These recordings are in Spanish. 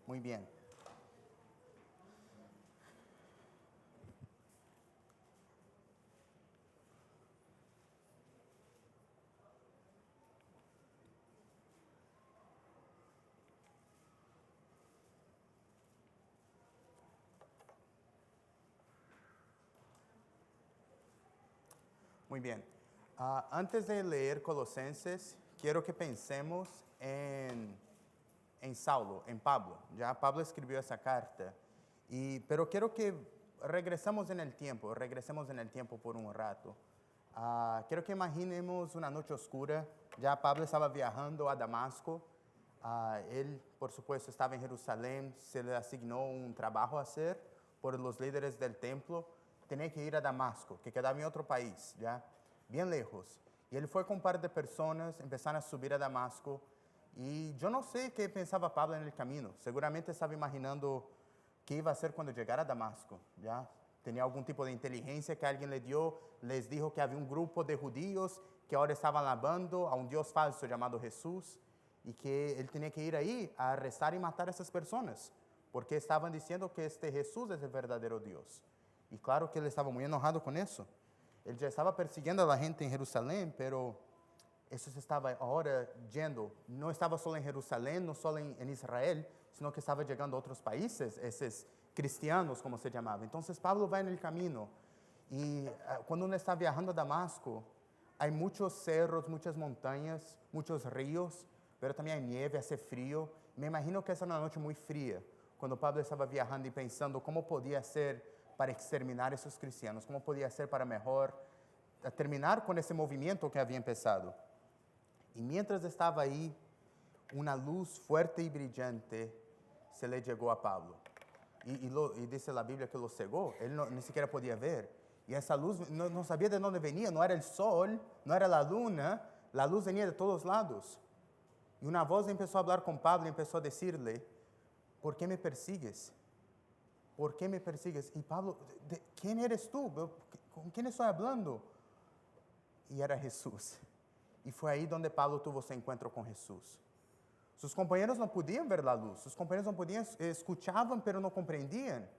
Muy bien. Muy bien. Antes de leer Colosenses, quiero que pensemos en Saulo, en Pablo. Ya Pablo escribió esa carta, pero quiero que regresemos en el tiempo por un rato. Quiero que imaginemos una noche oscura. Ya Pablo estaba viajando a Damasco. Él, por supuesto, estaba en Jerusalén. Se le asignó un trabajo a hacer por los líderes del templo. Tenía que ir a Damasco, que quedaba en otro país, ya, bien lejos. Y él fue con un par de personas, empezaron a subir a Damasco. Y yo no sé qué pensaba Pablo en el camino. Seguramente estaba imaginando qué iba a hacer cuando llegara a Damasco, ya. Tenía algún tipo de inteligencia que alguien le dio, les dijo que había un grupo de judíos que ahora estaban alabando a un Dios falso llamado Jesús y que él tenía que ir ahí a arrestar y matar a esas personas, porque estaban diciendo que este Jesús es el verdadero Dios. Y claro que él estaba muy enojado con eso. Él ya estaba persiguiendo a la gente en Jerusalén, pero eso se estaba ahora yendo. No estaba solo en Jerusalén, no solo en Israel, sino que estaba llegando a otros países, esos cristianos, como se llamaba. Entonces Pablo va en el camino y cuando uno está viajando a Damasco, hay muchos cerros, muchas montañas, muchos ríos, pero también hay nieve, hace frío. Me imagino que esa era una noche muy fría, cuando Pablo estaba viajando y pensando cómo podía ser para exterminar a esos cristianos, cómo podía ser para mejor terminar con ese movimiento que había empezado. Y mientras estaba ahí, una luz fuerte y brillante se le llegó a Pablo. Y dice la Biblia que lo cegó, él ni siquiera podía ver. Y esa luz no sabía de dónde venía, no era el sol, no era la luz venía de todos lados. Y una voz empezó a hablar con Pablo y empezó a decirle, ¿por qué me persigues? ¿Por qué me persigues? Y Pablo, ¿quién eres tú? ¿Con quién estoy hablando? Y era Jesús. Y fue ahí donde Pablo tuvo ese encuentro con Jesús. Sus compañeros no podían ver la luz, sus compañeros no podían, escuchaban pero no comprendían.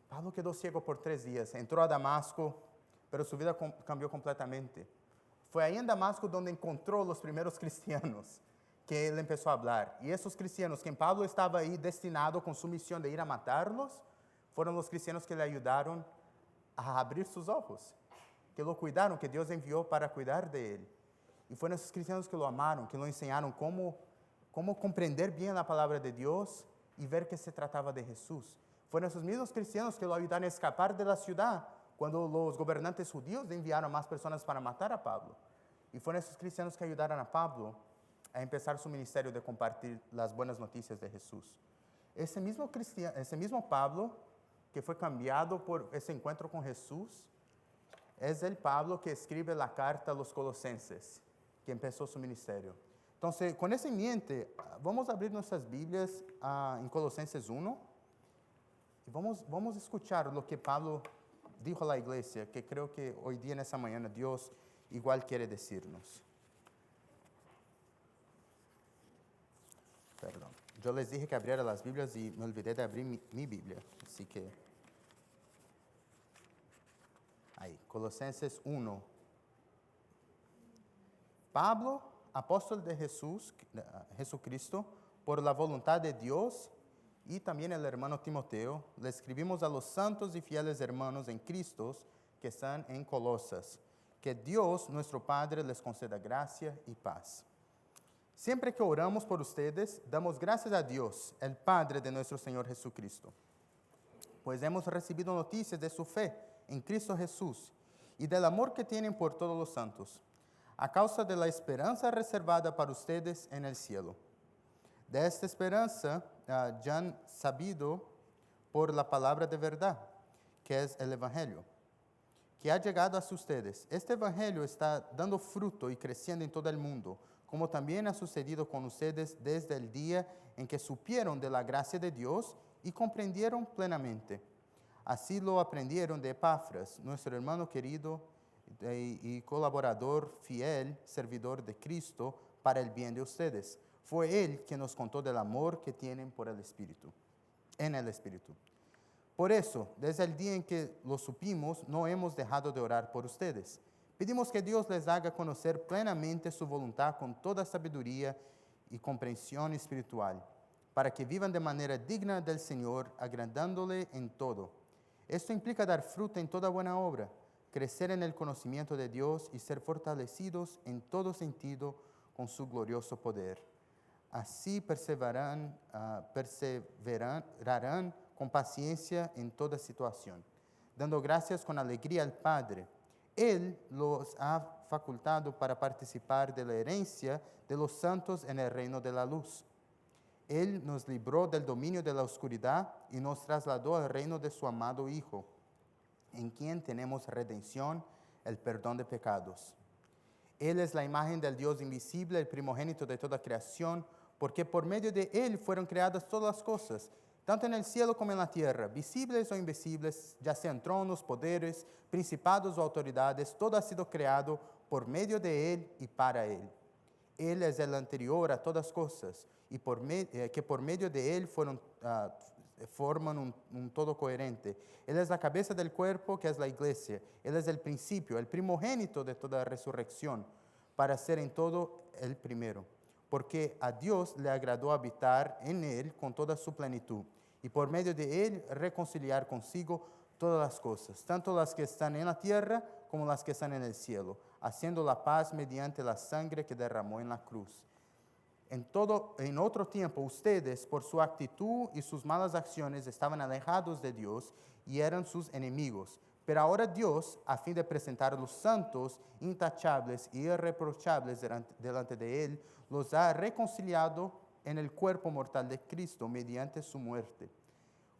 Pablo quedó ciego por 3 días, entró a Damasco, pero su vida cambió completamente. Fue ahí en Damasco donde encontró los primeros cristianos, que él empezó a hablar. Y esos cristianos, que Pablo estaba ahí destinado con su misión de ir a matarlos, fueron los cristianos que le ayudaron a abrir sus ojos, que lo cuidaron, que Dios envió para cuidar de él. Y fueron esos cristianos que lo amaron, que lo enseñaron cómo comprender bien la palabra de Dios y ver que se trataba de Jesús. Fueron esos mismos cristianos que lo ayudaron a escapar de la ciudad cuando los gobernantes judíos enviaron a más personas para matar a Pablo. Y fueron esos cristianos que ayudaron a Pablo a empezar su ministerio de compartir las buenas noticias de Jesús. Ese mismo Pablo que fue cambiado por ese encuentro con Jesús, es el Pablo que escribe la carta a los Colosenses, que empezó su ministerio. Entonces, con eso en mente, vamos a abrir nuestras Biblias en Colosenses 1 y vamos a escuchar lo que Pablo dijo a la iglesia, que creo que hoy día en esa mañana Dios igual quiere decirnos. Perdón. Yo les dije que abriera las Biblias y me olvidé de abrir mi Biblia, así que ahí, Colosenses 1. Pablo, apóstol de Jesucristo, por la voluntad de Dios, y también el hermano Timoteo, le escribimos a los santos y fieles hermanos en Cristo que están en Colosas. Que Dios, nuestro Padre, les conceda gracia y paz. Siempre que oramos por ustedes, damos gracias a Dios, el Padre de nuestro Señor Jesucristo, pues hemos recibido noticias de su fe en Cristo Jesús y del amor que tienen por todos los santos, a causa de la esperanza reservada para ustedes en el cielo. De esta esperanza ya han sabido por la palabra de verdad, que es el Evangelio, que ha llegado a ustedes. Este Evangelio está dando fruto y creciendo en todo el mundo, como también ha sucedido con ustedes desde el día en que supieron de la gracia de Dios y comprendieron plenamente. Así lo aprendieron de Epafras, nuestro hermano querido y colaborador fiel, servidor de Cristo, para el bien de ustedes, Fue Él quien nos contó del amor que tienen por el Espíritu, en el Espíritu. Por eso, desde el día en que lo supimos, no hemos dejado de orar por ustedes. Pedimos que Dios les haga conocer plenamente su voluntad con toda sabiduría y comprensión espiritual, para que vivan de manera digna del Señor, agradándole en todo. Esto implica dar fruto en toda buena obra, crecer en el conocimiento de Dios y ser fortalecidos en todo sentido con su glorioso poder. Así perseverarán con paciencia en toda situación, dando gracias con alegría al Padre. Él los ha facultado para participar de la herencia de los santos en el reino de la luz. Él nos libró del dominio de la oscuridad y nos trasladó al reino de su amado Hijo, en quien tenemos redención, el perdón de pecados. Él es la imagen del Dios invisible, el primogénito de toda creación, porque por medio de Él fueron creadas todas las cosas, tanto en el cielo como en la tierra, visibles o invisibles, ya sean tronos, poderes, principados o autoridades, todo ha sido creado por medio de Él y para Él. Él es el anterior a todas cosas, y que por medio de Él forman un todo coherente. Él es la cabeza del cuerpo, que es la iglesia. Él es el principio, el primogénito de toda resurrección, para ser en todo el primero. Porque a Dios le agradó habitar en Él con toda su plenitud, y por medio de Él reconciliar consigo todas las cosas, tanto las que están en la tierra como las que están en el cielo, haciendo la paz mediante la sangre que derramó en la cruz. En otro tiempo, ustedes, por su actitud y sus malas acciones, estaban alejados de Dios y eran sus enemigos. Pero ahora Dios, a fin de presentar a los santos, intachables y irreprochables delante de Él, los ha reconciliado en el cuerpo mortal de Cristo mediante su muerte,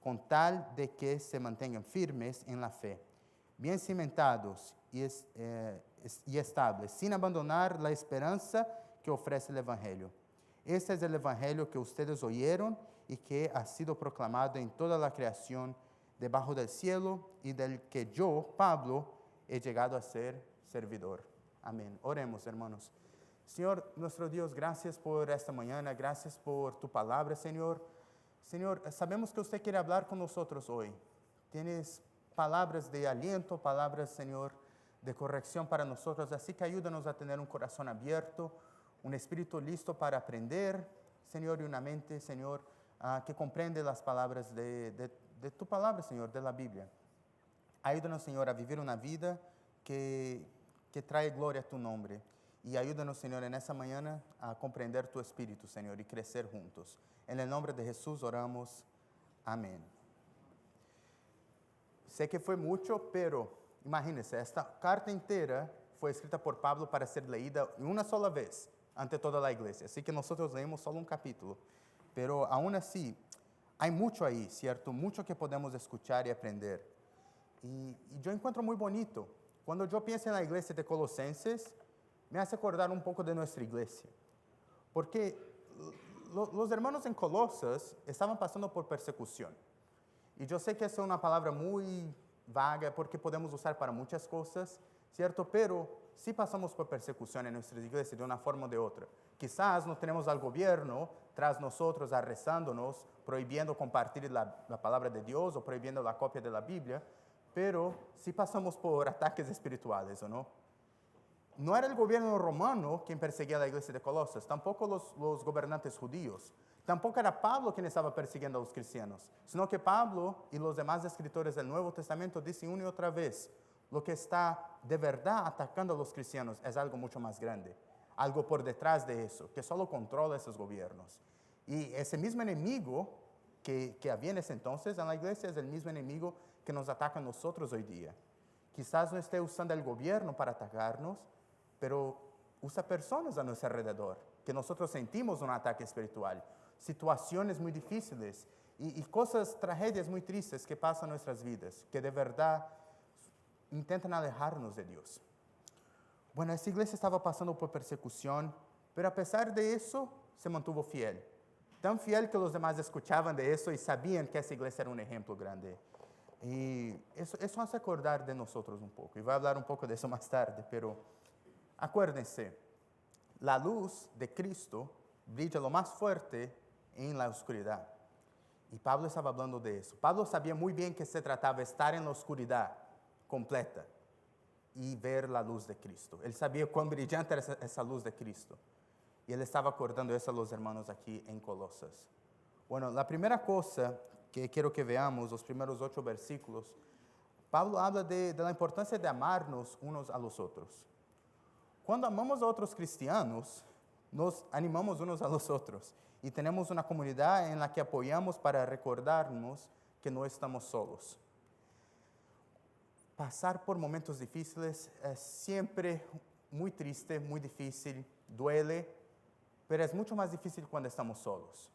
con tal de que se mantengan firmes en la fe, bien cimentados y estables, sin abandonar la esperanza que ofrece el Evangelio. Este es el Evangelio que ustedes oyeron y que ha sido proclamado en toda la creación debajo del cielo, y del que yo, Pablo, he llegado a ser servidor. Amén. Oremos, hermanos. Señor, nuestro Dios, gracias por esta mañana, gracias por tu palabra, Señor. Señor, sabemos que usted quiere hablar con nosotros hoy. Tienes palabras de aliento, palabras, Señor, de corrección para nosotros, así que ayúdanos a tener un corazón abierto, un espíritu listo para aprender, Señor, y una mente, Señor, que comprende las palabras de tu palabra, Señor, de la Biblia. Ayúdanos, Señor, a vivir una vida que trae gloria a tu nombre. Y ayúdanos, Señor, en esta mañana a comprender tu espíritu, Señor, y crecer juntos. En el nombre de Jesús oramos. Amén. Sé que fue mucho, pero imagínense, esta carta entera fue escrita por Pablo para ser leída una sola vez ante toda la iglesia. Así que nosotros leemos solo un capítulo. Pero aún así, hay mucho ahí, ¿cierto? Mucho que podemos escuchar y aprender. Y yo encuentro muy bonito. Cuando yo pienso en la iglesia de Colosenses, me hace acordar un poco de nuestra iglesia. Porque los hermanos en Colosas estaban pasando por persecución. Y yo sé que esa es una palabra muy vaga porque podemos usar para muchas cosas, ¿cierto? Pero sí pasamos por persecución en nuestra iglesia de una forma o de otra. Quizás no tenemos al gobierno tras nosotros arrestándonos, prohibiendo compartir la palabra de Dios o prohibiendo la copia de la Biblia, pero sí pasamos por ataques espirituales, ¿o no? No era el gobierno romano quien perseguía a la iglesia de Colosas, tampoco los gobernantes judíos, tampoco era Pablo quien estaba persiguiendo a los cristianos, sino que Pablo y los demás escritores del Nuevo Testamento dicen una y otra vez, lo que está de verdad atacando a los cristianos es algo mucho más grande, algo por detrás de eso, que solo controla esos gobiernos. Y ese mismo enemigo que había en ese entonces en la iglesia es el mismo enemigo que nos ataca a nosotros hoy día. Quizás no esté usando el gobierno para atacarnos, pero usa personas a nuestro alrededor, que nosotros sentimos un ataque espiritual, situaciones muy difíciles y cosas, tragedias muy tristes que pasan en nuestras vidas, que de verdad intentan alejarnos de Dios. Bueno, esta iglesia estaba pasando por persecución, pero a pesar de eso, se mantuvo fiel. Tan fiel que los demás escuchaban de eso y sabían que esa iglesia era un ejemplo grande. Y eso hace acordar de nosotros un poco. Y voy a hablar un poco de eso más tarde, pero acuérdense, la luz de Cristo brilla lo más fuerte en la oscuridad. Y Pablo estaba hablando de eso. Pablo sabía muy bien que se trataba de estar en la oscuridad completa y ver la luz de Cristo. Él sabía cuán brillante era esa luz de Cristo. Y él estaba acordando eso a los hermanos aquí en Colosas. Bueno, la primera cosa que quiero que veamos, los primeros 8 versículos, Pablo habla de la importancia de amarnos unos a los otros. Cuando amamos a otros cristianos, nos animamos unos a los otros y tenemos una comunidad en la que apoyamos para recordarnos que no estamos solos. Pasar por momentos difíciles es siempre muy triste, muy difícil, duele, pero es mucho más difícil cuando estamos solos.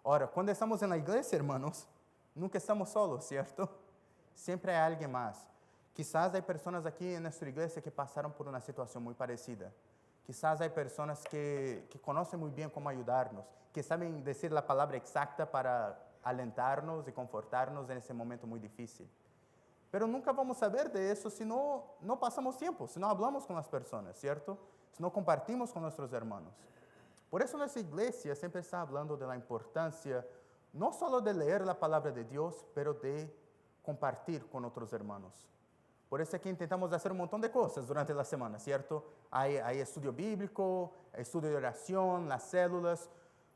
Ahora, cuando estamos en la iglesia, hermanos, nunca estamos solos, ¿cierto? Siempre hay alguien más. Quizás hay personas aquí en nuestra iglesia que pasaron por una situación muy parecida. Quizás hay personas que conocen muy bien cómo ayudarnos, que saben decir la palabra exacta para alentarnos y confortarnos en ese momento muy difícil. Pero nunca vamos a saber de eso si no pasamos tiempo, si no hablamos con las personas, ¿cierto? Si no compartimos con nuestros hermanos. Por eso nuestra iglesia siempre está hablando de la importancia, no solo de leer la palabra de Dios, pero de compartir con otros hermanos. Por eso es que intentamos hacer un montón de cosas durante la semana, ¿cierto? Hay estudio bíblico, estudio de oración, las células.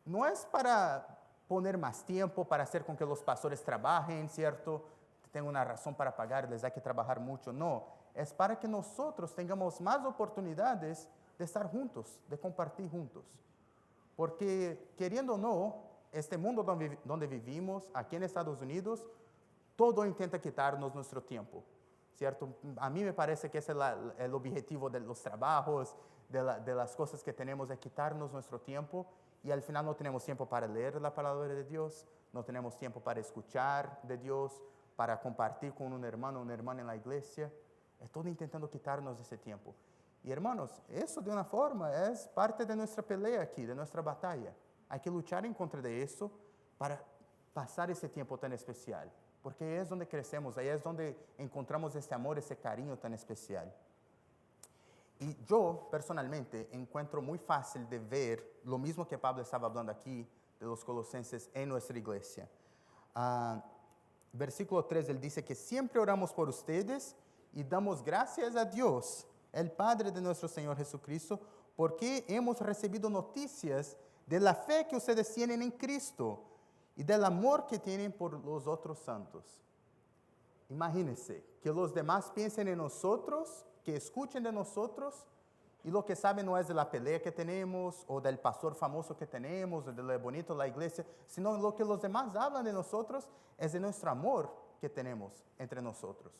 No es para poner más tiempo, para hacer con que los pastores trabajen, ¿cierto? Tengo una razón para pagarles, hay que trabajar mucho. No, es para que nosotros tengamos más oportunidades de estar juntos, de compartir juntos. Porque, queriendo o no, este mundo donde vivimos, aquí en Estados Unidos, todo intenta quitarnos nuestro tiempo, ¿cierto? A mí me parece que ese es el objetivo de los trabajos, de las cosas que tenemos, es quitarnos nuestro tiempo y al final no tenemos tiempo para leer la palabra de Dios, no tenemos tiempo para escuchar de Dios, para compartir con un hermano o una hermana en la iglesia. Es todo intentando quitarnos ese tiempo. Y hermanos, eso de una forma es parte de nuestra pelea aquí, de nuestra batalla. Hay que luchar en contra de eso para pasar ese tiempo tan especial. Porque ahí es donde crecemos, ahí es donde encontramos ese amor, ese cariño tan especial. Y yo, personalmente, encuentro muy fácil de ver lo mismo que Pablo estaba hablando aquí de los colosenses en nuestra iglesia. Versículo 3, él dice que siempre oramos por ustedes y damos gracias a Dios, el Padre de nuestro Señor Jesucristo, porque hemos recibido noticias de la fe que ustedes tienen en Cristo y del amor que tienen por los otros santos. Imagínense que los demás piensen en nosotros, que escuchen de nosotros, y lo que saben no es de la pelea que tenemos, o del pastor famoso que tenemos, o de lo bonito de la iglesia, sino lo que los demás hablan de nosotros es de nuestro amor que tenemos entre nosotros.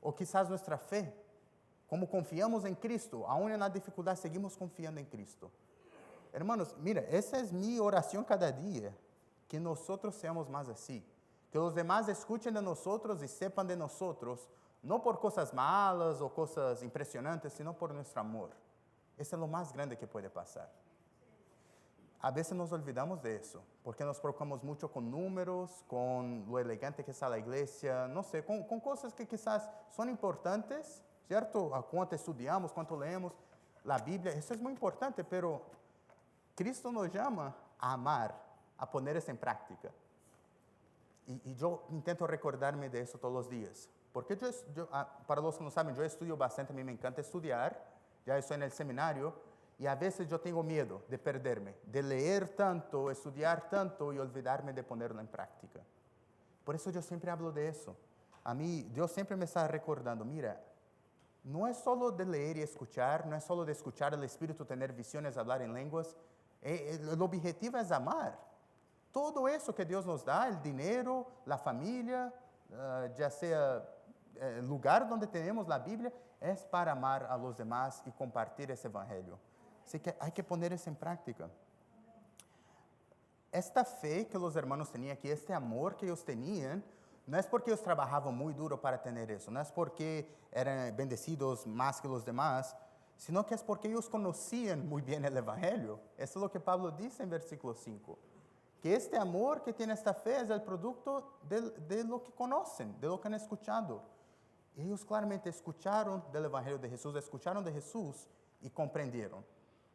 O quizás nuestra fe, como confiamos en Cristo, aún en la dificultad seguimos confiando en Cristo. Hermanos, mira, esa es mi oración cada día, que nosotros seamos más así. Que los demás escuchen de nosotros y sepan de nosotros, no por cosas malas o cosas impresionantes, sino por nuestro amor. Eso es lo más grande que puede pasar. A veces nos olvidamos de eso, porque nos preocupamos mucho con números, con lo elegante que está la iglesia, no sé, con cosas que quizás son importantes, ¿cierto? A cuánto estudiamos, cuánto leemos la Biblia, eso es muy importante, pero Cristo nos llama a amar, a poner eso en práctica. Y yo intento recordarme de eso todos los días. Porque para los que no saben, yo estudio bastante, a mí me encanta estudiar, ya estoy en el seminario, y a veces yo tengo miedo de perderme, de leer tanto, estudiar tanto y olvidarme de ponerlo en práctica. Por eso yo siempre hablo de eso. A mí, Dios siempre me está recordando, mira, no es solo de leer y escuchar, no es solo de escuchar el Espíritu, tener visiones, hablar en lenguas. El objetivo es amar. Todo eso que Dios nos da, el dinero, la familia, ya sea el lugar donde tenemos la Biblia, es para amar a los demás y compartir ese evangelio. Así que hay que poner eso en práctica. Esta fe que los hermanos tenían aquí, este amor que ellos tenían, no es porque ellos trabajaban muy duro para tener eso, no es porque eran bendecidos más que los demás, sino que es porque ellos conocían muy bien el evangelio. Eso es lo que Pablo dice en versículo 5. Que este amor que tiene esta fe es el producto de lo que conocen, de lo que han escuchado. Ellos claramente escucharon del evangelio de Jesús, escucharon de Jesús y comprendieron.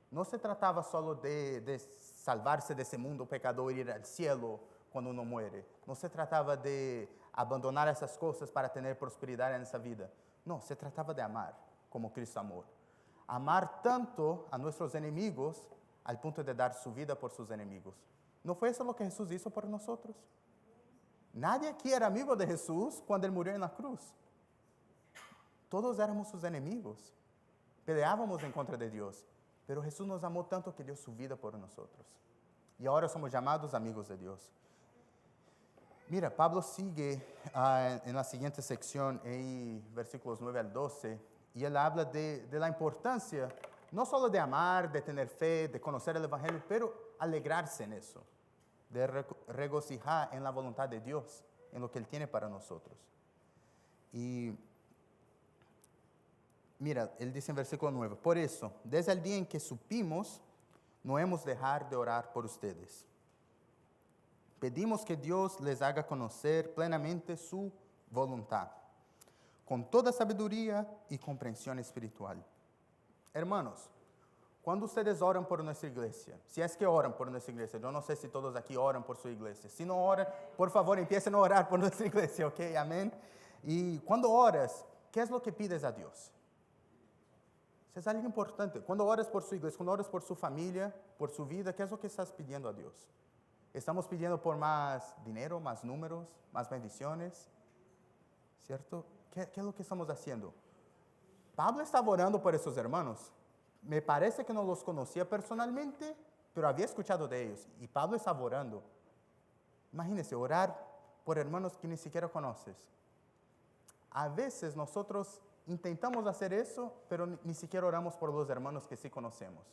No se trataba solo de salvarse de ese mundo pecador y ir al cielo cuando uno muere. No se trataba de abandonar esas cosas para tener prosperidad en esa vida. No, se trataba de amar como Cristo amó. Amar tanto a nuestros enemigos al punto de dar su vida por sus enemigos. ¿No fue eso lo que Jesús hizo por nosotros? Nadie aquí era amigo de Jesús cuando Él murió en la cruz. Todos éramos sus enemigos. Peleábamos en contra de Dios. Pero Jesús nos amó tanto que dio su vida por nosotros. Y ahora somos llamados amigos de Dios. Mira, Pablo sigue en la siguiente sección, en versículos 9 al 12, y él habla de la importancia, no solo de amar, de tener fe, de conocer el Evangelio, pero alegrarse en eso, de regocijar en la voluntad de Dios, en lo que Él tiene para nosotros. Y mira, él dice en versículo 9, por eso, desde el día en que supimos, no hemos de dejar de orar por ustedes. Pedimos que Dios les haga conocer plenamente su voluntad, con toda sabiduría y comprensión espiritual. Hermanos, cuando ustedes oran por nuestra iglesia, si es que oran por nuestra iglesia, yo no sé si todos aquí oran por su iglesia. Si no oran, por favor, empiecen a orar por nuestra iglesia, ¿ok? Amén. Y cuando oras, ¿qué es lo que pides a Dios? Eso es algo importante. Cuando oras por su iglesia, cuando oras por su familia, por su vida, ¿qué es lo que estás pidiendo a Dios? Estamos pidiendo por más dinero, más números, más bendiciones, ¿cierto? ¿Qué es lo que estamos haciendo? Pablo estaba orando por esos hermanos. Me parece que no los conocía personalmente, pero había escuchado de ellos. Y Pablo estaba orando. Imagínense, orar por hermanos que ni siquiera conoces. A veces nosotros intentamos hacer eso, pero ni siquiera oramos por los hermanos que sí conocemos.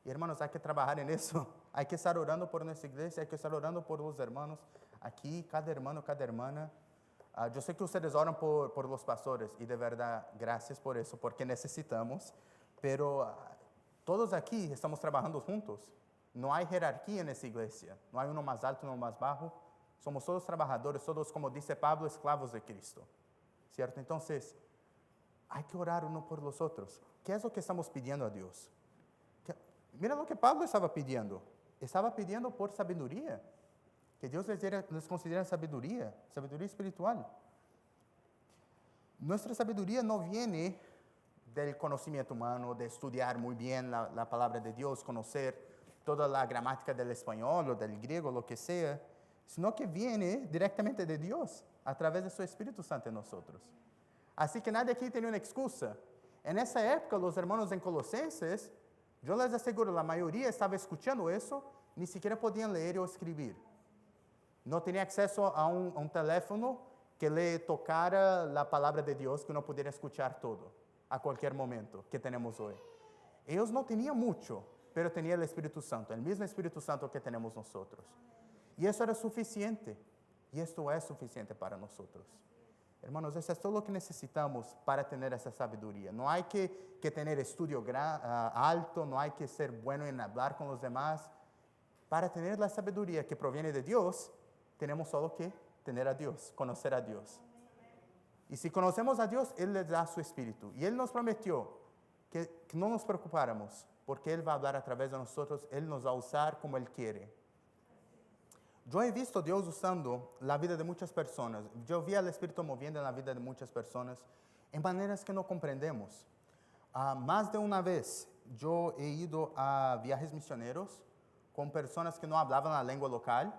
Y hermanos, hay que trabajar en eso. Hay que estar orando por nuestra iglesia, hay que estar orando por los hermanos. Aquí, cada hermano, cada hermana. Yo sé que ustedes oran por los pastores y de verdad, gracias por eso, porque necesitamos. Pero todos aquí estamos trabajando juntos. No hay jerarquía en esa iglesia. No hay uno más alto, uno más bajo. Somos todos trabajadores, todos, como dice Pablo, esclavos de Cristo. ¿Cierto? Entonces, hay que orar uno por los otros. ¿Qué es lo que estamos pidiendo a Dios? Mira lo que Pablo estaba pidiendo. Estaba pidiendo por sabiduría. Que Dios les considere sabiduría espiritual. Nuestra sabiduría no viene del conocimiento humano, de estudiar muy bien la palabra de Dios, conocer toda la gramática del español o del griego, lo que sea, sino que viene directamente de Dios, a través de su Espíritu Santo en nosotros. Así que nadie aquí tiene una excusa. En esa época, los hermanos en Colosenses, yo les aseguro, la mayoría estaba escuchando eso, ni siquiera podían leer o escribir. No tenía acceso a un teléfono que le tocara la palabra de Dios, que uno pudiera escuchar todo, a cualquier momento que tenemos hoy. Ellos no tenían mucho, pero tenían el Espíritu Santo, el mismo Espíritu Santo que tenemos nosotros. Y eso era suficiente, y esto es suficiente para nosotros. Hermanos, eso es todo lo que necesitamos para tener esa sabiduría. No hay que tener estudio alto, no hay que ser bueno en hablar con los demás. Para tener la sabiduría que proviene de Dios, tenemos solo que tener a Dios, conocer a Dios. Y si conocemos a Dios, Él les da su Espíritu. Y Él nos prometió que no nos preocupáramos, porque Él va a hablar a través de nosotros, Él nos va a usar como Él quiere. Yo he visto a Dios usando la vida de muchas personas. Yo vi al Espíritu moviendo en la vida de muchas personas en maneras que no comprendemos. Más de una vez yo he ido a viajes misioneros con personas que no hablaban la lengua local,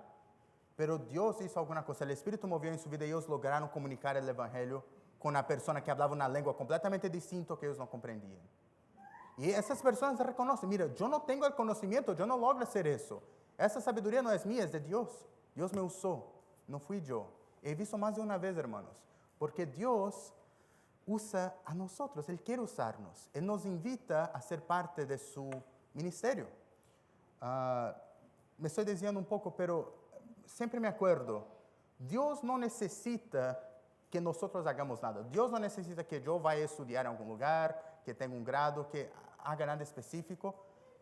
pero Dios hizo alguna cosa. El Espíritu movió en su vida y ellos lograron comunicar el Evangelio con una persona que hablaba una lengua completamente distinta que ellos no comprendían. Y esas personas reconocen, mira, yo no tengo el conocimiento, yo no logro hacer eso. Esa sabiduría no es mía, es de Dios. Dios me usó, no fui yo. He visto más de una vez, hermanos, porque Dios usa a nosotros, Él quiere usarnos. Él nos invita a ser parte de su ministerio. Me estoy desviando un poco, pero siempre me acuerdo, Dios no necesita que nosotros hagamos nada. Dios no necesita que yo vaya a estudiar en algún lugar, que tenga un grado, que haga nada específico,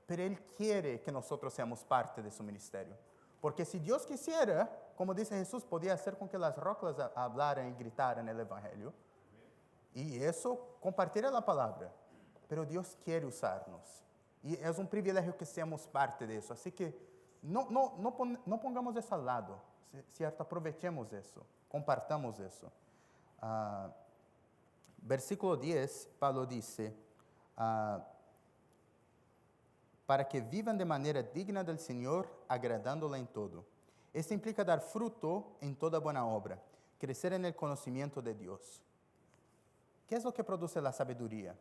pero Él quiere que nosotros seamos parte de su ministerio. Porque si Dios quisiera, como dice Jesús, podía hacer con que las rocas hablaran y gritaran el Evangelio. Y eso compartiría la palabra. Pero Dios quiere usarnos. Y es un privilegio que seamos parte de eso. Así que No pongamos eso al lado, ¿cierto? Aprovechemos eso, compartamos eso. Versículo 10, Pablo dice, para que vivan de manera digna del Señor, agradándola en todo. Esto implica dar fruto en toda buena obra, crecer en el conocimiento de Dios. ¿Qué es lo que produce la sabiduría?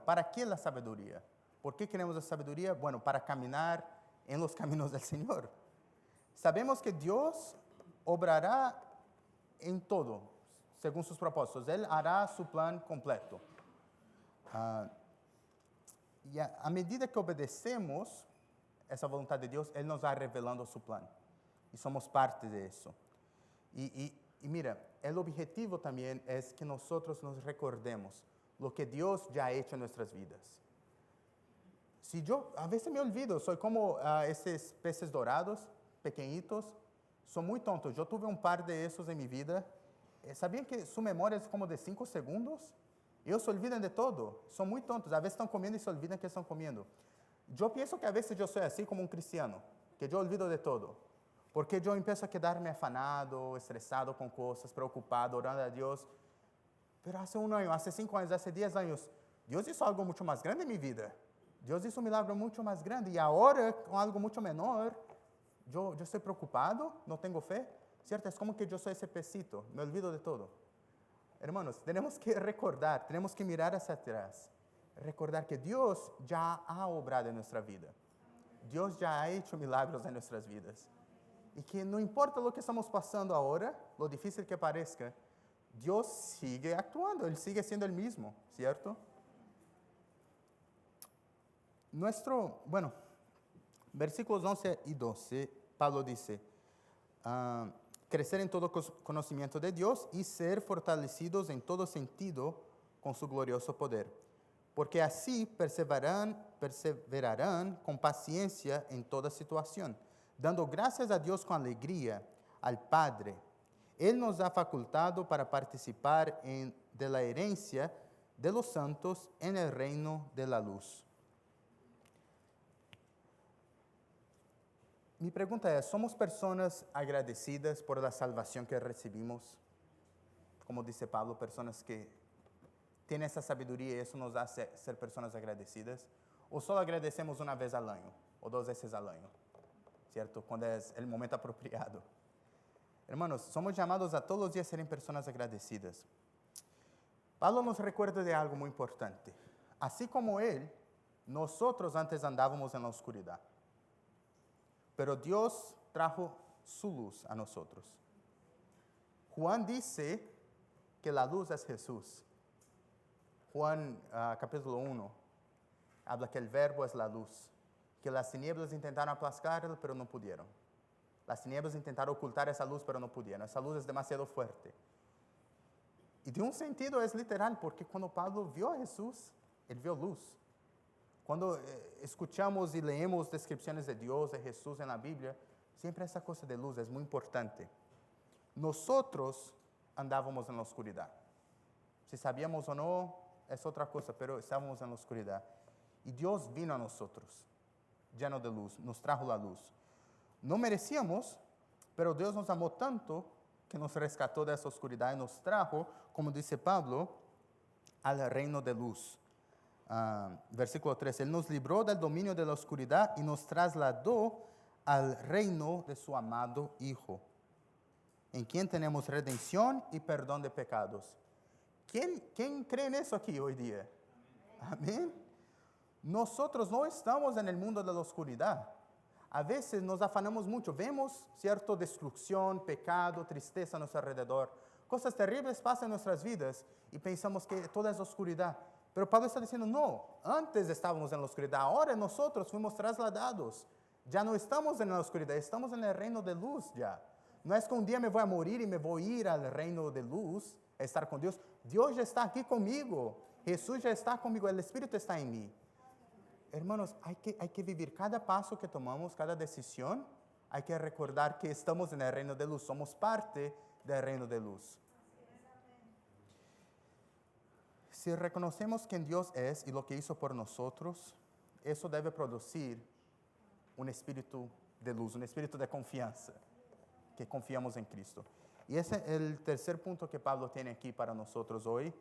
¿Para qué la sabiduría? ¿Por qué queremos la sabiduría? Bueno, para caminar en los caminos del Señor. Sabemos que Dios obrará en todo, según sus propósitos. Él hará su plan completo. Y a medida que obedecemos esa voluntad de Dios, Él nos va revelando su plan. Y somos parte de eso. Y mira, el objetivo también es que nosotros nos recordemos lo que Dios ya ha hecho en nuestras vidas. Si yo, a veces me olvido, soy como esos peces dorados, pequeñitos, son muy tontos. Yo tuve un par de esos en mi vida. ¿Sabían que su memoria es como de 5 segundos? Ellos se olvidan de todo, son muy tontos. A veces están comiendo y se olvidan que están comiendo. Yo pienso que a veces yo soy así como un cristiano, que yo olvido de todo. Porque yo empiezo a quedarme afanado, estresado con cosas, preocupado, orando a Dios. Pero hace un año, hace 5 años, hace 10 años, Dios hizo algo mucho más grande en mi vida. Dios hizo un milagro mucho más grande. Y ahora, con algo mucho menor, yo estoy preocupado, no tengo fe. ¿Cierto? Es como que yo soy ese pecito, me olvido de todo. Hermanos, tenemos que recordar, tenemos que mirar hacia atrás. Recordar que Dios ya ha obrado en nuestra vida. Dios ya ha hecho milagros en nuestras vidas. Y que no importa lo que estamos pasando ahora, lo difícil que parezca, Dios sigue actuando, Él sigue siendo el mismo, ¿cierto? Versículos 11 y 12, Pablo dice, crecer en todo conocimiento de Dios y ser fortalecidos en todo sentido con su glorioso poder. Porque así perseverarán con paciencia en toda situación, dando gracias a Dios con alegría, al Padre. Él nos ha facultado para participar de la herencia de los santos en el reino de la luz. Mi pregunta es, ¿somos personas agradecidas por la salvación que recibimos? Como dice Pablo, personas que tienen esa sabiduría y eso nos hace ser personas agradecidas. ¿O solo agradecemos una vez al año o 2 veces al año? ¿Cierto? Cuando es el momento apropiado. Hermanos, somos llamados a todos los días a ser personas agradecidas. Pablo nos recuerda de algo muy importante. Así como Él, nosotros antes andábamos en la oscuridad. Pero Dios trajo su luz a nosotros. Juan dice que la luz es Jesús. Juan capítulo 1 habla que el verbo es la luz, que las tinieblas intentaron aplascarlo, pero no pudieron. Las tinieblas intentaron ocultar esa luz, pero no pudieron. Esa luz es demasiado fuerte. Y de un sentido es literal, porque cuando Pablo vio a Jesús, él vio luz. Cuando escuchamos y leemos descripciones de Dios, de Jesús en la Biblia, siempre esa cosa de luz es muy importante. Nosotros andábamos en la oscuridad. Si sabíamos o no, es otra cosa, pero estábamos en la oscuridad. Y Dios vino a nosotros, lleno de luz, nos trajo la luz. No merecíamos, pero Dios nos amó tanto que nos rescató de esa oscuridad y nos trajo, como dice Pablo, al reino de luz. Versículo 3, Él nos libró del dominio de la oscuridad y nos trasladó al reino de su amado Hijo, en quien tenemos redención y perdón de pecados. ¿Quién cree en eso aquí hoy día? Amén. Nosotros no estamos en el mundo de la oscuridad. A veces nos afanamos mucho, vemos, cierto, destrucción, pecado, tristeza a nuestro alrededor. Cosas terribles pasan en nuestras vidas y pensamos que toda es oscuridad. Pero Pablo está diciendo, no, antes estábamos en la oscuridad, ahora nosotros fuimos trasladados. Ya no estamos en la oscuridad, estamos en el reino de luz ya. No es que un día me voy a morir y me voy a ir al reino de luz, a estar con Dios. Dios ya está aquí conmigo, Jesús ya está conmigo, el Espíritu está en mí. Hermanos, hay que vivir cada paso que tomamos, cada decisión, hay que recordar que estamos en el reino de luz, somos parte del reino de luz. Si reconocemos quién Dios es y lo que hizo por nosotros, eso debe producir un espíritu de luz, un espíritu de confianza, que confiamos en Cristo. Y ese es el tercer punto que Pablo tiene aquí para nosotros hoy,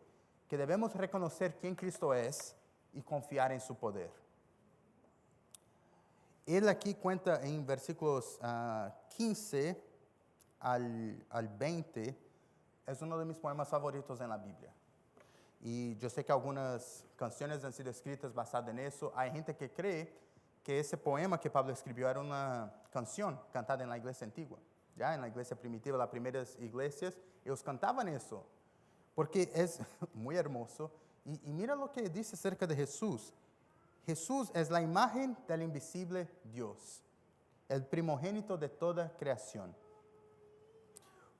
que debemos reconocer quién Cristo es y confiar en su poder. Él aquí cuenta en versículos 15 al 20, es uno de mis poemas favoritos en la Biblia. Y yo sé que algunas canciones han sido escritas basadas en eso. Hay gente que cree que ese poema que Pablo escribió era una canción cantada en la iglesia antigua. Ya en la iglesia primitiva, las primeras iglesias, ellos cantaban eso, porque es muy hermoso. Y mira lo que dice acerca de Jesús. Jesús es la imagen del invisible Dios, el primogénito de toda creación.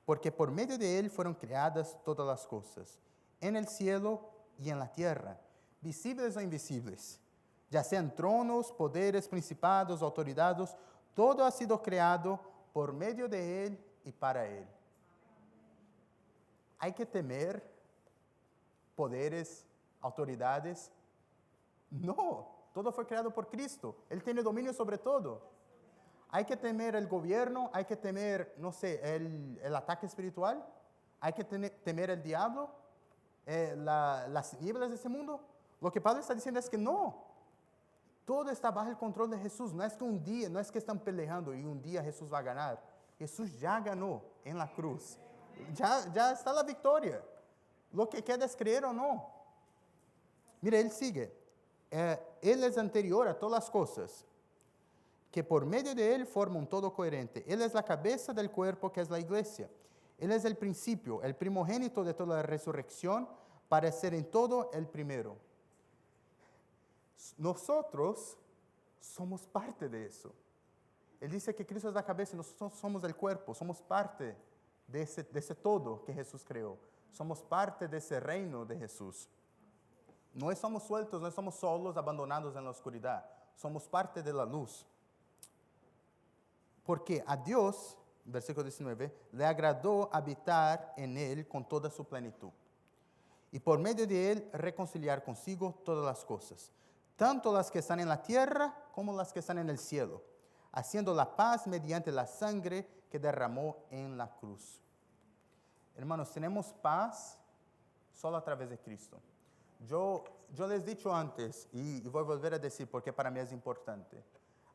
Porque por medio de él fueron creadas todas las cosas, en el cielo y en la tierra, visibles o invisibles, ya sean tronos, poderes, principados, autoridades, todo ha sido creado por medio de él y para él. ¿Hay que temer poderes, autoridades? No, todo fue creado por Cristo. Él tiene dominio sobre todo. ¿Hay que temer el gobierno? ¿Hay que temer, no sé, el ataque espiritual? ¿Hay que temer el diablo? ¿Las nieblas de este mundo? Lo que Pablo está diciendo es que no. Todo está bajo el control de Jesús. No es que un día, no es que están peleando y un día Jesús va a ganar. Jesús ya ganó en la cruz. Ya está la victoria. Lo que queda es creer o no. Mira, él sigue. Él es anterior a todas las cosas, que por medio de él forma un todo coherente. Él es la cabeza del cuerpo que es la iglesia. Él es el principio, el primogénito de toda la resurrección, para ser en todo el primero. Nosotros somos parte de eso. Él dice que Cristo es la cabeza y nosotros somos el cuerpo, somos parte de ese todo que Jesús creó. Somos parte de ese reino de Jesús. No estamos sueltos, no estamos solos, abandonados en la oscuridad. Somos parte de la luz. Porque a Dios, versículo 19, le agradó habitar en él con toda su plenitud. Y por medio de él reconciliar consigo todas las cosas, tanto las que están en la tierra como las que están en el cielo, haciendo la paz mediante la sangre que derramó en la cruz. Hermanos, tenemos paz solo a través de Cristo. Yo les he dicho antes, y voy a volver a decir porque para mí es importante.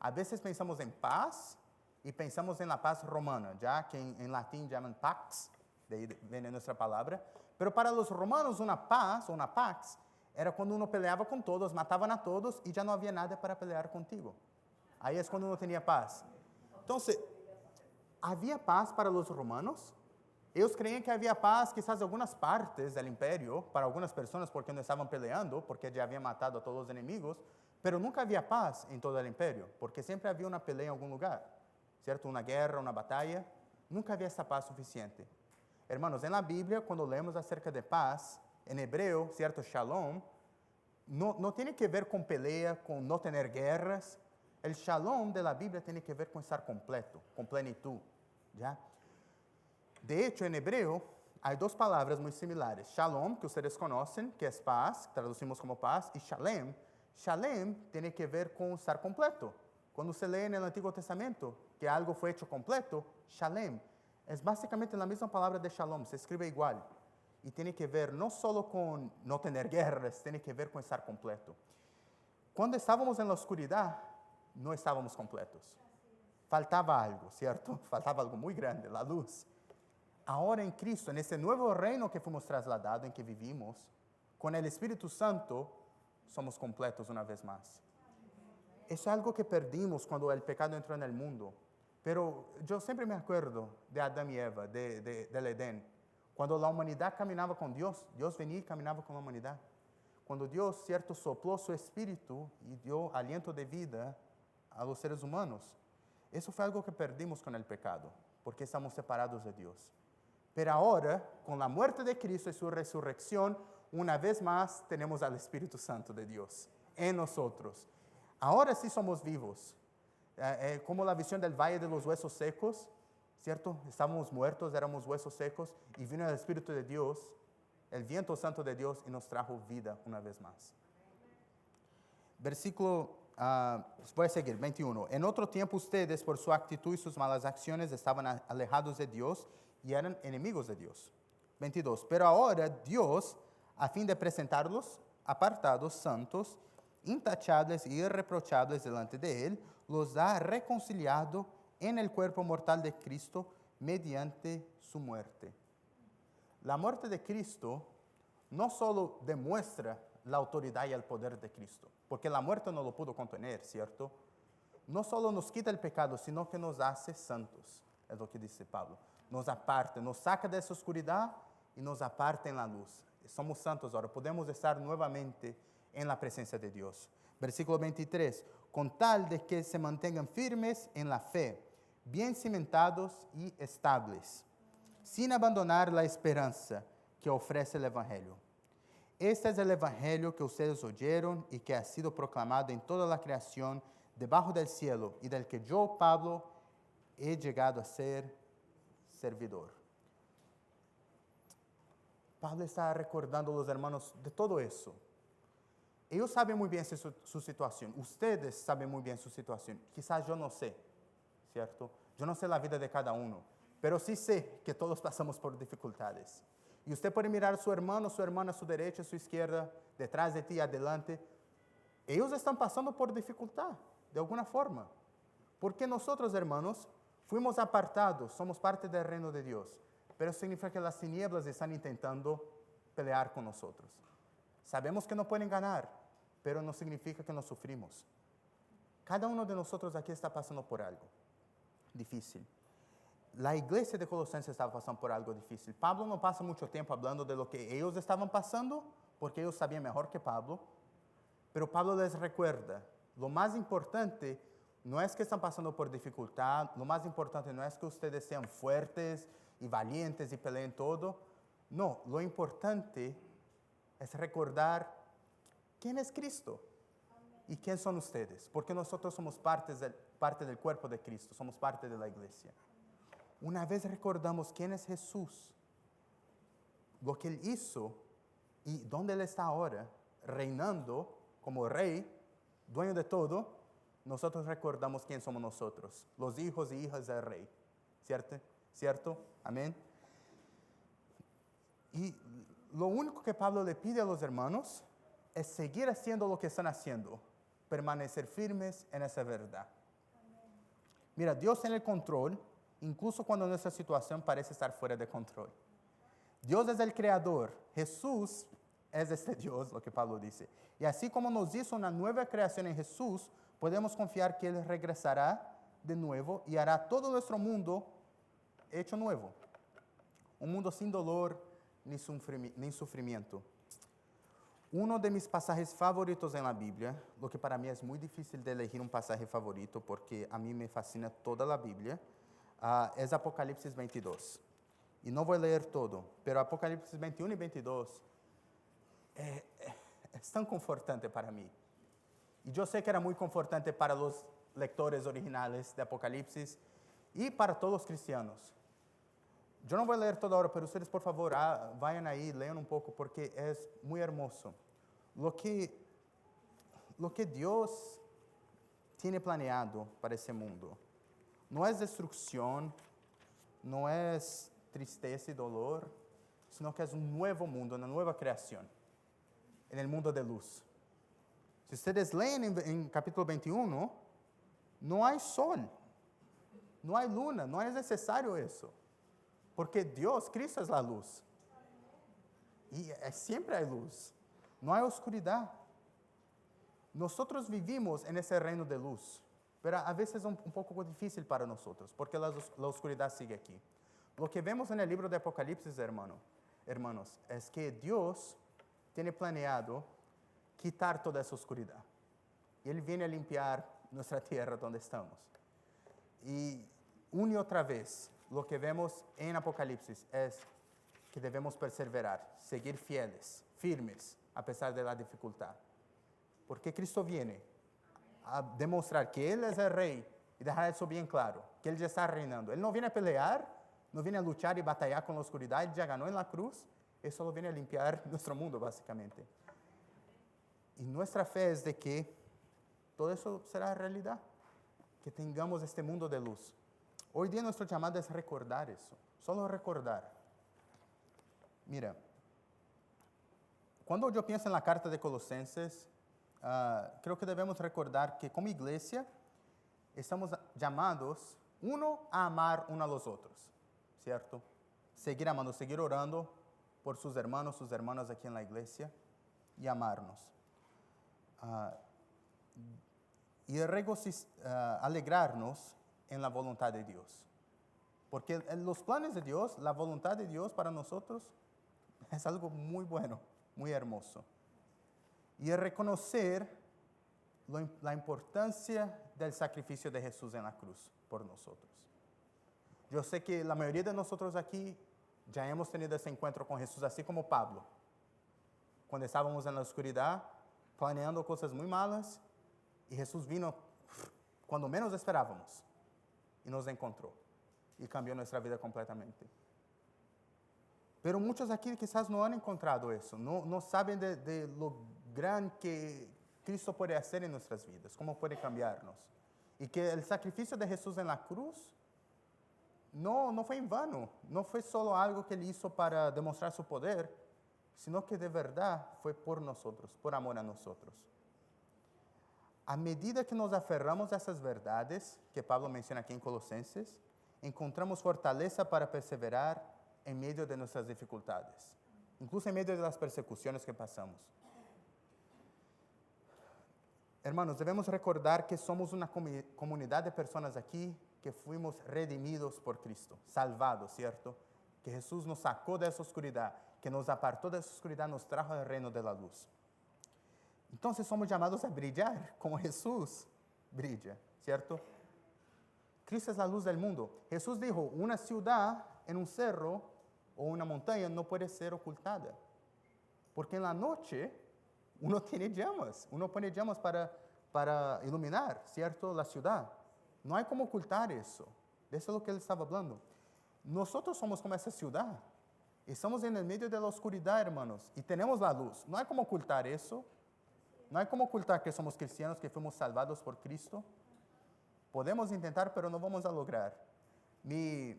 A veces pensamos en paz y pensamos en la paz romana, ya que en latín llaman pax, de ahí viene nuestra palabra. Pero para los romanos una paz, o una pax, era cuando uno peleaba con todos, mataban a todos y ya no había nada para pelear contigo. Ahí es cuando uno tenía paz. Entonces, ¿había paz para los romanos? Ellos creían que había paz quizás en algunas partes del imperio, para algunas personas porque no estaban peleando, porque ya habían matado a todos los enemigos, pero nunca había paz en todo el imperio, porque siempre había una pelea en algún lugar, ¿cierto? Una guerra, una batalla, nunca había esa paz suficiente. Hermanos, en la Biblia, cuando leemos acerca de paz, en hebreo, ¿cierto? Shalom, no tiene que ver con pelea, con no tener guerras. El shalom de la Biblia tiene que ver con estar completo, con plenitud, ¿ya? De hecho, en hebreo hay dos palabras muy similares. Shalom, que ustedes conocen, que es paz, traducimos como paz, y shalem. Shalem tiene que ver con estar completo. Cuando se lee en el Antiguo Testamento que algo fue hecho completo, shalem, es básicamente la misma palabra de shalom, se escribe igual. Y tiene que ver no solo con no tener guerras, tiene que ver con estar completo. Cuando estábamos en la oscuridad, no estábamos completos. Faltaba algo, ¿cierto? Faltaba algo muy grande, la luz. Ahora en Cristo, en ese nuevo reino que fuimos trasladados, en que vivimos, con el Espíritu Santo, somos completos una vez más. Eso es algo que perdimos cuando el pecado entró en el mundo. Pero yo siempre me acuerdo de Adán y Eva, del Edén. Cuando la humanidad caminaba con Dios, Dios venía y caminaba con la humanidad. Cuando Dios, cierto, sopló su espíritu y dio aliento de vida a los seres humanos. Eso fue algo que perdimos con el pecado, porque estamos separados de Dios. Pero ahora, con la muerte de Cristo y su resurrección, una vez más tenemos al Espíritu Santo de Dios en nosotros. Ahora sí somos vivos. Como la visión del valle de los huesos secos, ¿cierto? Estábamos muertos, éramos huesos secos, y vino el Espíritu de Dios, el viento santo de Dios, y nos trajo vida una vez más. Versículo voy a seguir, 21. En otro tiempo ustedes, por su actitud y sus malas acciones, estaban alejados de Dios y eran enemigos de Dios. 22. Pero ahora Dios, a fin de presentarlos apartados, santos, intachables y irreprochables delante de Él, los ha reconciliado en el cuerpo mortal de Cristo mediante su muerte. La muerte de Cristo no solo demuestra la autoridad y el poder de Cristo, porque la muerte no lo pudo contener, ¿cierto? No solo nos quita el pecado, sino que nos hace santos, es lo que dice Pablo. Nos aparta, nos saca de esa oscuridad y nos aparta en la luz. Somos santos ahora, podemos estar nuevamente en la presencia de Dios. Versículo 23, con tal de que se mantengan firmes en la fe, bien cimentados y estables, sin abandonar la esperanza que ofrece el Evangelio. Este es el Evangelio que ustedes oyeron y que ha sido proclamado en toda la creación debajo del cielo y del que yo, Pablo, he llegado a ser servidor. Pablo está recordando a los hermanos de todo eso. Ellos saben muy bien su situación. Ustedes saben muy bien su situación. Quizás yo no sé, ¿cierto? Yo no sé la vida de cada uno, pero sí sé que todos pasamos por dificultades. Y usted puede mirar a su hermano, su hermana, a su derecha, a su izquierda, detrás de ti, adelante. Ellos están pasando por dificultad, de alguna forma. Porque nosotros, hermanos, fuimos apartados, somos parte del reino de Dios. Pero significa que las tinieblas están intentando pelear con nosotros. Sabemos que no pueden ganar, pero no significa que no sufrimos. Cada uno de nosotros aquí está pasando por algo difícil. La iglesia de Colosenses estaba pasando por algo difícil. Pablo no pasa mucho tiempo hablando de lo que ellos estaban pasando, porque ellos sabían mejor que Pablo. Pero Pablo les recuerda, lo más importante no es que están pasando por dificultad, lo más importante no es que ustedes sean fuertes y valientes y peleen todo. No, lo importante es recordar quién es Cristo y quién son ustedes, porque nosotros somos parte del cuerpo de Cristo, somos parte de la iglesia. Una vez recordamos quién es Jesús, lo que Él hizo y dónde Él está ahora, reinando como rey, dueño de todo, nosotros recordamos quién somos nosotros, los hijos y hijas del rey. ¿Cierto? ¿Cierto? Amén. Y lo único que Pablo le pide a los hermanos es seguir haciendo lo que están haciendo, permanecer firmes en esa verdad. Mira, Dios tiene el control, incluso cuando nuestra situación parece estar fuera de control. Dios es el creador, Jesús es este Dios, lo que Pablo dice. Y así como nos hizo una nueva creación en Jesús, podemos confiar que Él regresará de nuevo y hará todo nuestro mundo hecho nuevo. Un mundo sin dolor ni sufrimiento. Uno de mis pasajes favoritos en la Biblia, lo que para mí es muy difícil de elegir un pasaje favorito porque a mí me fascina toda la Biblia, es Apocalipsis 22. Y no voy a leer todo, pero Apocalipsis 21 y 22 es tan confortante para mí. Y yo sé que era muy confortante para los lectores originales de Apocalipsis y para todos los cristianos. Yo no voy a leer todo ahora, pero ustedes por favor vayan ahí, lean un poco porque es muy hermoso. Lo que Dios tiene planeado para ese mundo no es destrucción, no es tristeza y dolor, sino que es un nuevo mundo, una nueva creación, en el mundo de luz. Si ustedes leen en capítulo 21, no hay sol, no hay luna, no es necesario eso. Porque Dios, Cristo es la luz. Y siempre hay luz. No hay oscuridad. Nosotros vivimos en ese reino de luz. Pero a veces es un poco difícil para nosotros. Porque la oscuridad sigue aquí. Lo que vemos en el libro de Apocalipsis, hermanos, es que Dios tiene planeado quitar toda esa oscuridad. Y Él viene a limpiar nuestra tierra donde estamos. Y una y otra vez, lo que vemos en Apocalipsis es que debemos perseverar, seguir fieles, firmes, a pesar de la dificultad. Porque Cristo viene a demostrar que Él es el Rey y dejar eso bien claro, que Él ya está reinando. Él no viene a pelear, no viene a luchar y batallar con la oscuridad, Él ya ganó en la cruz, Él solo viene a limpiar nuestro mundo, básicamente. Y nuestra fe es de que todo eso será realidad, que tengamos este mundo de luz. Hoy día nuestro llamado es recordar eso, solo recordar. Mira, cuando yo pienso en la carta de Colosenses, creo que debemos recordar que como iglesia estamos llamados, uno, a amar uno a los otros, ¿cierto? Seguir amando, seguir orando por sus hermanos, sus hermanas aquí en la iglesia y amarnos. Y alegrarnos en la voluntad de Dios. Porque los planes de Dios, la voluntad de Dios para nosotros es algo muy bueno, muy hermoso. Y reconocer la importancia del sacrificio de Jesús en la cruz por nosotros. Yo sé que la mayoría de nosotros aquí ya hemos tenido ese encuentro con Jesús, así como Pablo. Cuando estábamos en la oscuridad, planeando cosas muy malas, y Jesús vino cuando menos esperábamos y nos encontró y cambió nuestra vida completamente. Pero muchos aquí quizás no han encontrado eso, no saben de lo gran que Cristo puede hacer en nuestras vidas, cómo puede cambiarnos. Y que el sacrificio de Jesús en la cruz no fue en vano, no fue solo algo que Él hizo para demostrar su poder, sino que de verdad fue por nosotros, por amor a nosotros. A medida que nos aferramos a essas verdades que Pablo menciona aqui em Colossenses, encontramos fortaleza para perseverar em meio de nossas dificuldades, incluso em meio das persecuções que passamos. Hermanos, devemos recordar que somos uma comunidade de pessoas aqui que fuimos redimidos por Cristo, salvados, ¿cierto? Que Jesús nos sacó de esa oscuridad, que nos apartó de esa oscuridad, nos trajo al reino de la luz. Entonces somos llamados a brillar como Jesús brilla, ¿cierto? Cristo es la luz del mundo. Jesús dijo, una ciudad en un cerro o una montaña no puede ser ocultada. Porque en la noche uno tiene llamas, uno pone llamas para iluminar, ¿cierto? La ciudad. No hay como ocultar eso. De eso es lo que él estaba hablando. Nosotros somos como esa ciudad. Estamos en el medio de la oscuridad, hermanos, y tenemos la luz. No hay como ocultar eso. No hay como ocultar que somos cristianos, que fuimos salvados por Cristo. Podemos intentar, pero no vamos a lograr. Mi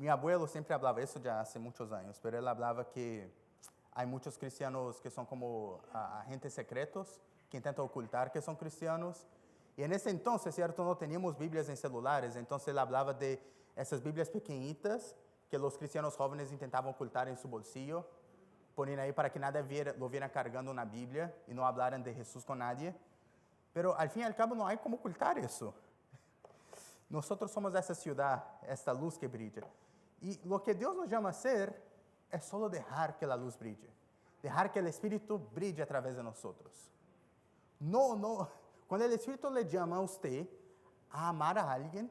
abuelo siempre hablaba eso ya hace muchos años, pero él hablaba que hay muchos cristianos que son como agentes secretos, que intentan ocultar que son cristianos. Y en ese entonces, ¿cierto? No teníamos Biblias en celulares, entonces él hablaba de esas Biblias pequeñitas que los cristianos jóvenes intentaban ocultar en su bolsillo, ponían ahí para que nadie lo viera cargando una Biblia y no hablaran de Jesús con nadie. Pero al fin y al cabo no hay como ocultar eso. Nosotros somos esa ciudad, esta luz que brilla. Y lo que Dios nos llama a hacer es solo dejar que la luz brille. Dejar que el Espíritu brille a través de nosotros. No. Cuando el Espíritu le llama a usted a amar a alguien,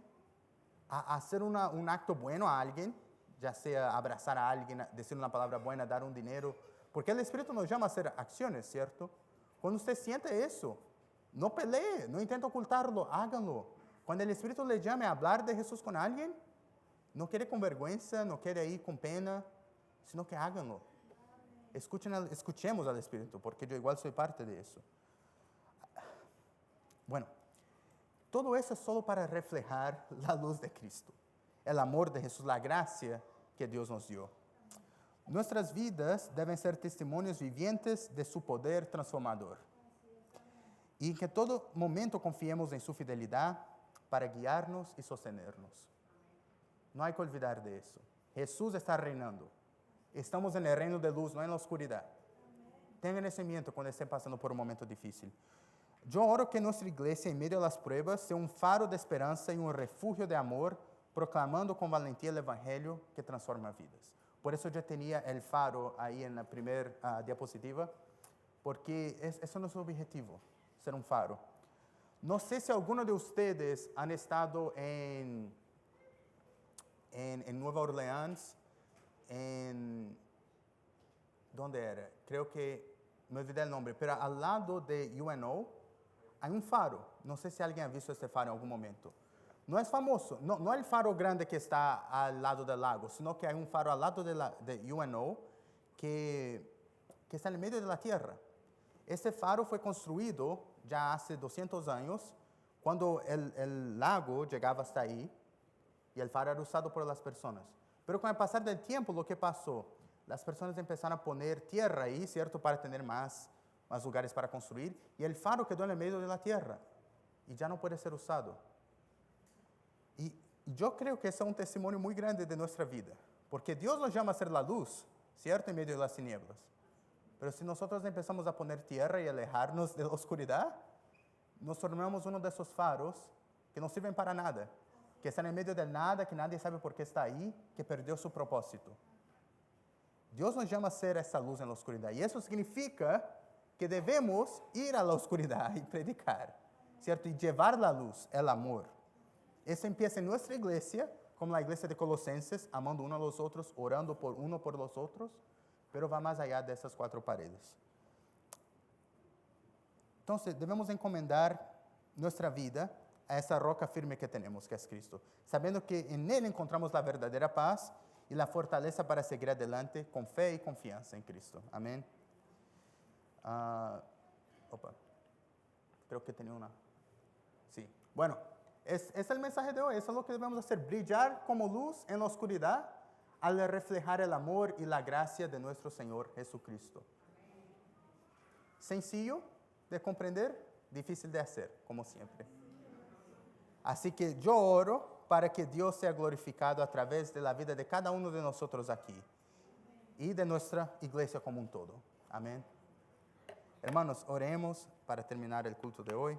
a hacer un acto bueno a alguien, ya sea abrazar a alguien, decir una palabra buena, dar un dinero, porque el Espíritu nos llama a hacer acciones, ¿cierto? Cuando usted siente eso, no pelee, no intente ocultarlo, háganlo. Cuando el Espíritu le llame a hablar de Jesús con alguien, no quiere con vergüenza, no quiere ir con pena, sino que háganlo. Escuchemos al Espíritu, porque yo igual soy parte de eso. Bueno, todo eso es solo para reflejar la luz de Cristo, el amor de Jesús, la gracia que Dios nos dio. Nuestras vidas deben ser testimonios vivientes de su poder transformador. Y que en todo momento confiemos en su fidelidad para guiarnos y sostenernos. No hay que olvidar de eso. Jesús está reinando. Estamos en el reino de luz, no en la oscuridad. Tengan ese mente cuando estén pasando por un momento difícil. Yo oro que nuestra iglesia, en medio de las pruebas, sea un faro de esperanza y un refugio de amor, proclamando con valentía el evangelio que transforma vidas. Por eso yo tenía el faro ahí en la primera diapositiva, porque eso es nuestro objetivo, ser un faro. No sé si alguno de ustedes han estado en Nueva Orleans, ¿dónde era? Creo que, me olvidé el nombre, pero al lado de UNO hay un faro. No sé si alguien ha visto este faro en algún momento. No es famoso, no el faro grande que está al lado del lago, sino que hay un faro al lado de UNO que está en el medio de la tierra. Este faro fue construido ya hace 200 años, cuando el lago llegaba hasta ahí y el faro era usado por las personas. Pero con el pasar del tiempo, lo que pasó, las personas empezaron a poner tierra ahí, ¿cierto? Para tener más lugares para construir, y el faro quedó en el medio de la tierra y ya no puede ser usado. Y yo creo que ese es un testimonio muy grande de nuestra vida, porque Dios nos llama a ser la luz, ¿cierto? En medio de las tinieblas. Pero si nosotros empezamos a poner tierra y alejarnos de la oscuridad, nos tornamos uno de esos faros que no sirven para nada, que están en medio del nada, que nadie sabe por qué está ahí, que perdió su propósito. Dios nos llama a ser esa luz en la oscuridad, y eso significa que debemos ir a la oscuridad y predicar, ¿cierto? Y llevar la luz, el amor. Eso empieza en nuestra iglesia, como la iglesia de Colosenses, amando uno a los otros, orando por los otros, pero va más allá de esas 4 paredes. Entonces, debemos encomendar nuestra vida a esa roca firme que tenemos, que es Cristo, sabiendo que en Él encontramos la verdadera paz y la fortaleza para seguir adelante con fe y confianza en Cristo. Amén. Creo que tenía una. Sí. Bueno, es el mensaje de hoy. Eso es lo que debemos hacer. Brillar como luz en la oscuridad al reflejar el amor y la gracia de nuestro Señor Jesucristo. Sencillo de comprender, difícil de hacer, como siempre. Así que yo oro para que Dios sea glorificado a través de la vida de cada uno de nosotros aquí y de nuestra iglesia como un todo. Amén. Hermanos, oremos para terminar el culto de hoy.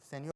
Señor.